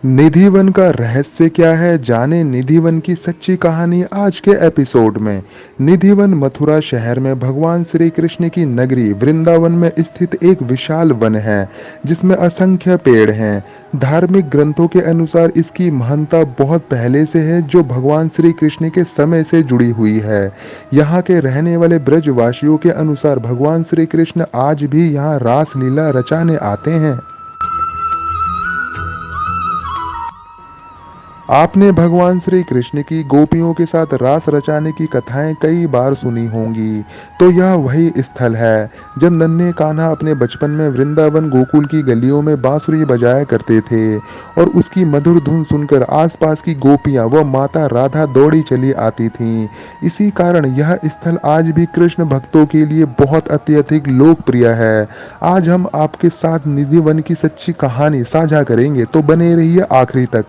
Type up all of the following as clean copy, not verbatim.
निधिवन का रहस्य क्या है, जाने निधिवन की सच्ची कहानी आज के एपिसोड में। निधिवन मथुरा शहर में भगवान श्री कृष्ण की नगरी वृंदावन में स्थित एक विशाल वन है जिसमें असंख्य पेड़ हैं। धार्मिक ग्रंथों के अनुसार इसकी महानता बहुत पहले से है, जो भगवान श्री कृष्ण के समय से जुड़ी हुई है। यहाँ के रहने वाले ब्रजवासियों के अनुसार भगवान श्री कृष्ण आज भी यहाँ रास लीला रचाने आते हैं। आपने भगवान श्री कृष्ण की गोपियों के साथ रास रचाने की कथाएं कई बार सुनी होंगी, तो यह वही स्थल है जब नन्हे कान्हा अपने बचपन में वृंदावन गोकुल की गलियों में बांसुरी बजाया करते थे और उसकी मधुर धुन सुनकर आसपास की गोपियां व माता राधा दौड़ी चली आती थीं। इसी कारण यह स्थल आज भी कृष्ण भक्तों के लिए बहुत अत्यधिक लोकप्रिय है। आज हम आपके साथ निधिवन की सच्ची कहानी साझा करेंगे, तो बने रहिए आखिरी तक।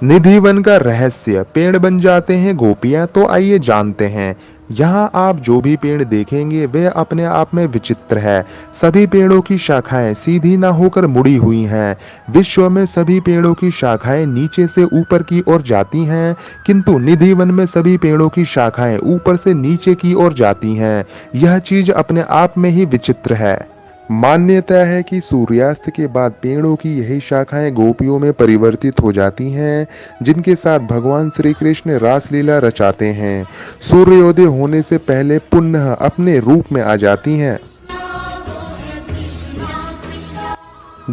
निधिवन का रहस्य, पेड़ बन जाते हैं गोपियां, तो आइए जानते हैं। यहाँ आप जो भी पेड़ देखेंगे वे अपने आप में विचित्र है। सभी पेड़ों की शाखाएं सीधी ना होकर मुड़ी हुई हैं। विश्व में सभी पेड़ों की शाखाएं नीचे से ऊपर की ओर जाती हैं, किंतु निधिवन में सभी पेड़ों की शाखाएं ऊपर से नीचे की ओर जाती हैं। यह चीज अपने आप में ही विचित्र है। मान्यता है कि सूर्यास्त के बाद पेड़ों की यही शाखाएं गोपियों में परिवर्तित हो जाती हैं, जिनके साथ भगवान श्री कृष्ण रासलीला रचाते हैं। सूर्योदय होने से पहले पुनः अपने रूप में आ जाती हैं।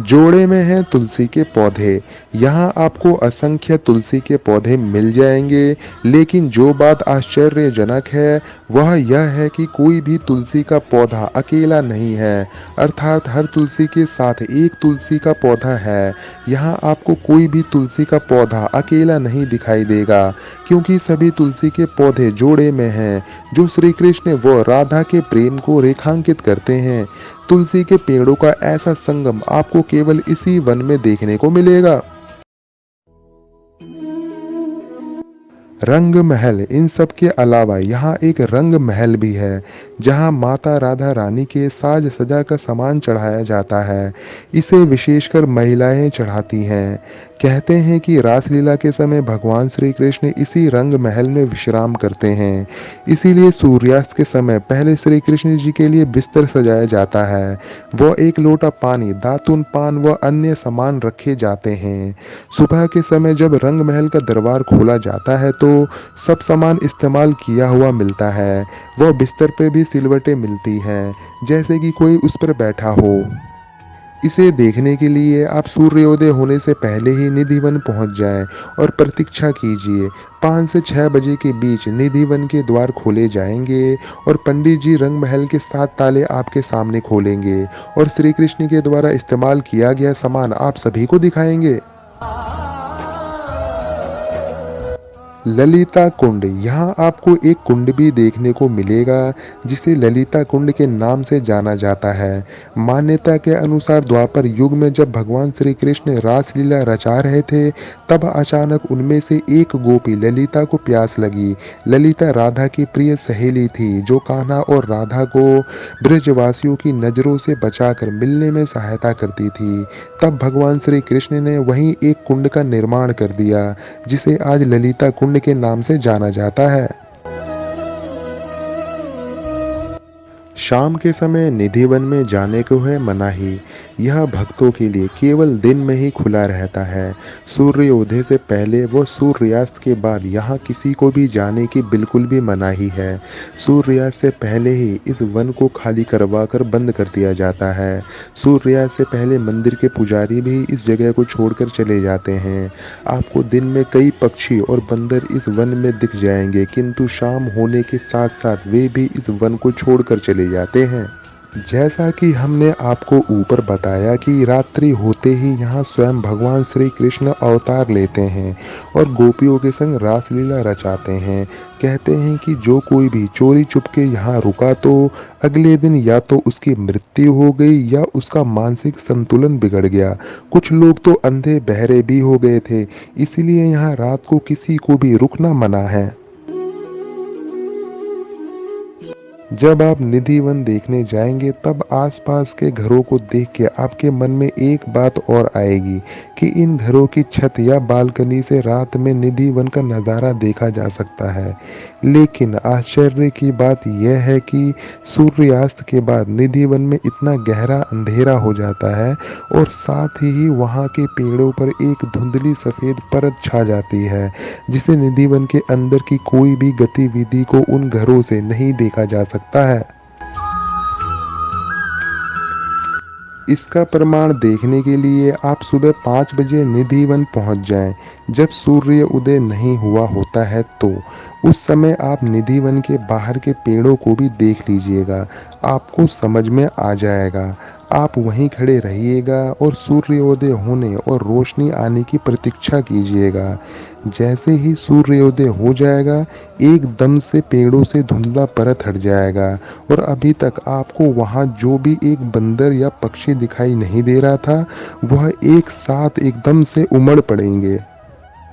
जोड़े में हैं तुलसी के पौधे। यहाँ आपको असंख्य तुलसी के पौधे मिल जाएंगे, लेकिन जो बात आश्चर्यजनक है वह यह है कि कोई भी तुलसी का पौधा अकेला नहीं है, अर्थात हर तुलसी के साथ एक तुलसी का पौधा है। यहाँ आपको कोई भी तुलसी का पौधा अकेला नहीं दिखाई देगा, क्योंकि सभी तुलसी के पौधे जोड़े में हैं, जो श्री कृष्ण व राधा के प्रेम को रेखांकित करते हैं। तुलसी के पेड़ों का ऐसा संगम आपको केवल इसी वन में देखने को मिलेगा। रंग महल, इन सब के अलावा यहाँ एक रंग महल भी है, जहाँ माता राधा रानी के साज सजा का सामान चढ़ाया जाता है। इसे विशेषकर महिलाएं चढ़ाती हैं। कहते हैं कि रासलीला के समय भगवान श्री कृष्ण इसी रंग महल में विश्राम करते हैं। इसीलिए सूर्यास्त के समय पहले श्री कृष्ण जी के लिए बिस्तर सजाया जाता है। वो एक लोटा पानी, दातुन, पान व अन्य सामान रखे जाते हैं। सुबह के समय जब रंग महल का दरबार खोला जाता है तो सब सामान इस्तेमाल किया हुआ मिलता है। वह बिस्तर पे भी सिलवटें मिलती हैं, जैसे कि कोई उस पर बैठा हो। इसे देखने के लिए आप सूर्योदय होने से पहले ही निधिवन पहुंच जाएं और प्रतीक्षा कीजिए। 5 से 6 बजे के बीच निधिवन के द्वार खोले जाएंगे और पंडित जी रंग महल के 7 ताले आपके सामने खोलेंगे और श्री कृष्ण के द्वारा इस्तेमाल किया गया सामान आप सभी को दिखाएंगे। ललिता कुंड, यहाँ आपको एक कुंड भी देखने को मिलेगा जिसे ललिता कुंड के नाम से जाना जाता है। मान्यता के अनुसार द्वापर युग में जब भगवान श्री कृष्ण रासलीला रचा रहे थे, तब अचानक उनमें से एक गोपी ललिता को प्यास लगी। ललिता राधा की प्रिय सहेली थी, जो कान्हा और राधा को ब्रजवासियों की नजरों से बचाकर मिलने में सहायता करती थी। तब भगवान श्री कृष्ण ने वहीं एक कुंड का निर्माण कर दिया, जिसे आज ललिता कुंड के नाम से जाना जाता है। शाम के समय निधिवन में जाने को है मनाही। यह भक्तों के लिए केवल दिन में ही खुला रहता है। सूर्योदय से पहले व सूर्यास्त के बाद यहाँ किसी को भी जाने की बिल्कुल भी मनाही है। सूर्यास्त से पहले ही इस वन को खाली करवा कर बंद कर दिया जाता है। सूर्यास्त से पहले मंदिर के पुजारी भी इस जगह को छोड़कर चले जाते हैं। आपको दिन में कई पक्षी और बंदर इस वन में दिख जाएंगे, किंतु शाम होने के साथ साथ वे भी इस वन को छोड़कर चले जाते हैं। जैसा कि हमने आपको ऊपर बताया कि रात्रि होते ही यहाँ स्वयं भगवान श्री कृष्ण अवतार लेते हैं और गोपियों के संग रासलीला रचाते हैं। कहते हैं कि जो कोई भी चोरी चुपके यहाँ रुका तो अगले दिन या तो उसकी मृत्यु हो गई या उसका मानसिक संतुलन बिगड़ गया। कुछ लोग तो अंधे बहरे भी हो गए थे, इसीलिए यहाँ रात को किसी को भी रुकना मना है। जब आप निधि वन देखने जाएंगे तब आसपास के घरों को देख के आपके मन में एक बात और आएगी कि इन घरों की छत या बालकनी से रात में निधि वन का नज़ारा देखा जा सकता है। लेकिन आश्चर्य की बात यह है कि सूर्यास्त के बाद निधि वन में इतना गहरा अंधेरा हो जाता है और साथ ही वहाँ के पेड़ों पर एक धुंधली सफ़ेद परत छा जाती है, जिसे निधि वन के अंदर की कोई भी गतिविधि को उन घरों से नहीं देखा जा सकता है। इसका प्रमाण देखने के लिए आप सुबह 5 बजे निधि वन पहुंच जाएं। जब सूर्य उदय नहीं हुआ होता है तो उस समय आप निधि वन के बाहर के पेड़ों को भी देख लीजिएगा, आपको समझ में आ जाएगा। आप वहीं खड़े रहिएगा और सूर्योदय होने और रोशनी आने की प्रतीक्षा कीजिएगा। जैसे ही सूर्योदय हो जाएगा, एकदम से पेड़ों से धुंधला परत हट जाएगा और अभी तक आपको वहाँ जो भी एक बंदर या पक्षी दिखाई नहीं दे रहा था, वह एक साथ एकदम से उमड़ पड़ेंगे।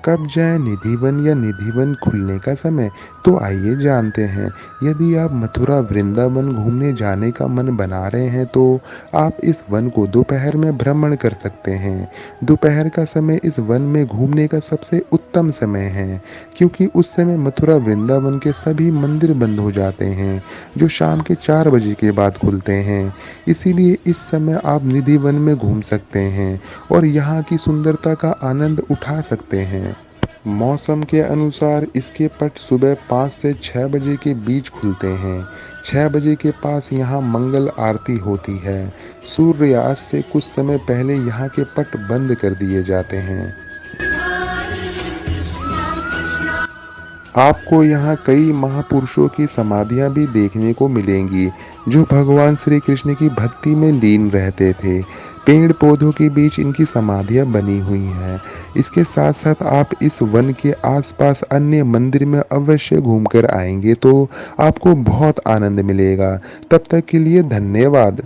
कब जाएं निधि वन या निधि वन खुलने का समय? तो आइए जानते हैं। यदि आप मथुरा वृंदावन घूमने जाने का मन बना रहे हैं तो आप इस वन को दोपहर में भ्रमण कर सकते हैं। दोपहर का समय इस वन में घूमने का सबसे उत्तम समय है, क्योंकि उस समय मथुरा वृंदावन के सभी मंदिर बंद हो जाते हैं, जो शाम के 4 बजे के बाद खुलते हैं। इसीलिए इस समय आप निधि वन में घूम सकते हैं और यहाँ की सुंदरता का आनंद उठा सकते हैं। मौसम के अनुसार इसके पट सुबह 5 से 6 बजे के बीच खुलते हैं। 6 बजे के पास यहाँ मंगल आरती होती है। सूर्यास्त से कुछ समय पहले यहाँ के पट बंद कर दिए जाते हैं। आपको यहाँ कई महापुरुषों की समाधियाँ भी देखने को मिलेंगी, जो भगवान श्री कृष्ण की भक्ति में लीन रहते थे। पेड़ पौधों के बीच इनकी समाधियाँ बनी हुई हैं। इसके साथ साथ आप इस वन के आसपास अन्य मंदिर में अवश्य घूमकर आएंगे तो आपको बहुत आनंद मिलेगा। तब तक के लिए धन्यवाद।